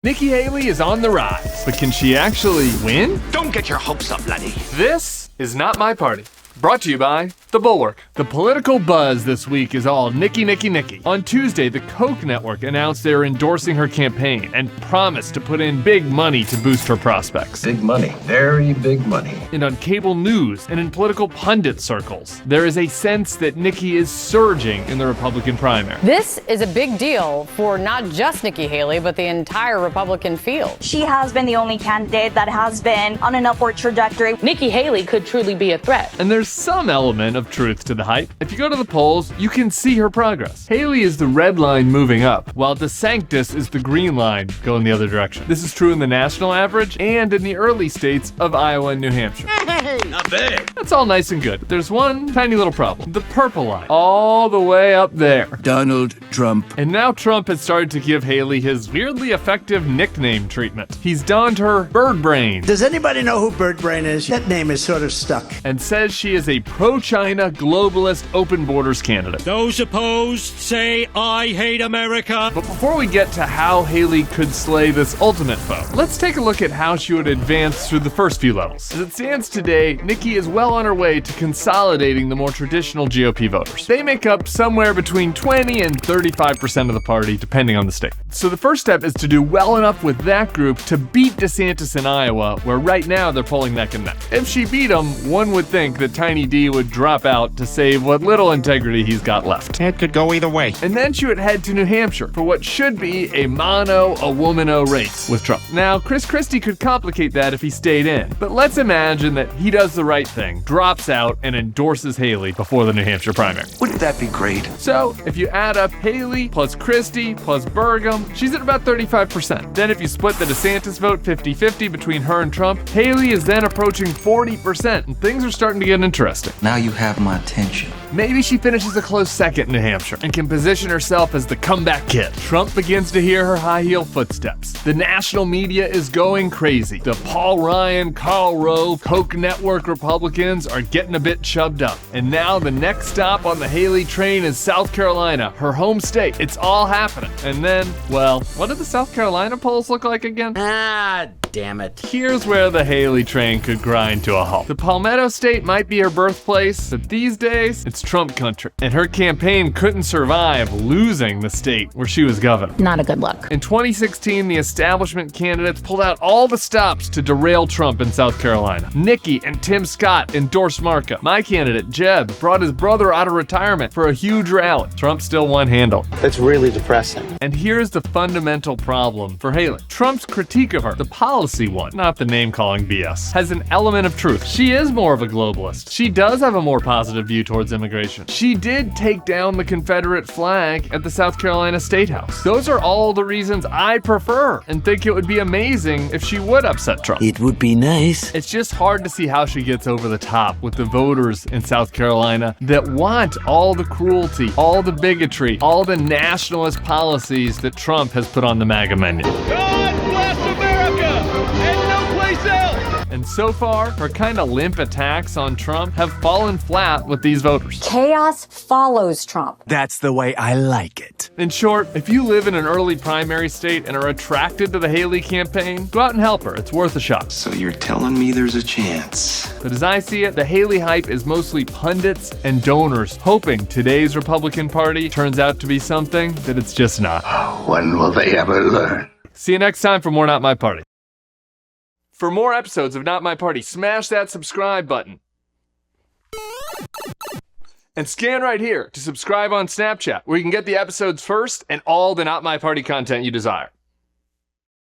Nikki Haley is on the rise, but can she actually win? Don't get your hopes up, laddie. This is Not My Party. Brought to you by The Bulwark. The political buzz this week is all Nikki, Nikki, Nikki. On Tuesday, the Koch network announced they're endorsing her campaign and promised to put in big money to boost her prospects. Big money, very big money. And on cable news and in political pundit circles, there is a sense that Nikki is surging in the Republican primary. This is a big deal for not just Nikki Haley, but the entire Republican field. She has been the only candidate that has been on an upward trajectory. Nikki Haley could truly be a threat. And there's some element of truth to the hype. If you go to the polls, you can see her progress. Haley is the red line moving up, while DeSantis is the green line going the other direction. This is true in the national average and in the early states of Iowa and New Hampshire. Hey, not bad. That's all nice and good, but there's one tiny little problem. The purple line, all the way up there. Donald Trump. And now Trump has started to give Haley his weirdly effective nickname treatment. He's donned her Bird Brain Does anybody know who Bird Brain is? That name is sort of stuck. and says she is a pro-China, globalist, open borders candidate. Those opposed say, I hate America. But before we get to how Haley could slay this ultimate foe, let's take a look at how she would advance through the first few levels. As it stands today, Nikki is well on her way to consolidating the more traditional GOP voters. They make up somewhere between 20 and 35% of the party, depending on the state. So the first step is to do well enough with that group to beat DeSantis in Iowa, where right now they're polling neck and neck. If she beat him, one would think that Tiny D would drop out to save what little integrity he's got left. It could go either way. And then she would head to New Hampshire for what should be a mono-a-woman-o race with Trump. Now, Chris Christie could complicate that if he stayed in, but let's imagine that he does the right thing, drops out, and endorses Haley before the New Hampshire primary. Wouldn't that be great? So, if you add up Haley plus Christie plus Burgum, she's at about 35%. Then if you split the DeSantis vote 50-50 between her and Trump, Haley is then approaching 40%, and things are starting to get interesting. Now you have my attention. Maybe she finishes a close second in New Hampshire and can position herself as the comeback kid. Trump begins to hear her high heel footsteps. The national media is going crazy. The Paul Ryan, Karl Rove, Koch network Republicans are getting a bit chubbed up. And now the next stop on the Haley train is South Carolina, her home state. It's all happening. And then, well, what do the South Carolina polls look like again? Damn it. Here's where the Haley train could grind to a halt. The Palmetto State might be her birthplace, but these days, it's Trump country. And her campaign couldn't survive losing the state where she was governor. Not a good look. In 2016, the establishment candidates pulled out all the stops to derail Trump in South Carolina. Nikki and Tim Scott endorsed Marco. My candidate, Jeb, brought his brother out of retirement for a huge rally. Trump still won handily. It's really depressing. And here's the fundamental problem for Haley. Trump's critique of her, the policy one, not the name-calling BS, has an element of truth. She is more of a globalist. She does have a more positive view towards immigration. She did take down the Confederate flag at the South Carolina State House. Those are all the reasons I prefer and think it would be amazing if she would upset Trump. It would be nice. It's just hard to see how she gets over the top with the voters in South Carolina that want all the cruelty, all the bigotry, all the nationalist policies that Trump has put on the MAGA menu. God bless America and no place else. And so far, her kind of limp attacks on Trump have fallen flat with these voters. Chaos follows Trump. That's the way I like it. In short, if you live in an early primary state and are attracted to the Haley campaign, go out and help her. It's worth a shot. So you're telling me there's a chance? But as I see it, the Haley hype is mostly pundits and donors hoping today's Republican Party turns out to be something that it's just not. When will they ever learn? See you next time for more Not My Party. For more episodes of Not My Party, smash that subscribe button. And scan right here to subscribe on Snapchat, where you can get the episodes first and all the Not My Party content you desire.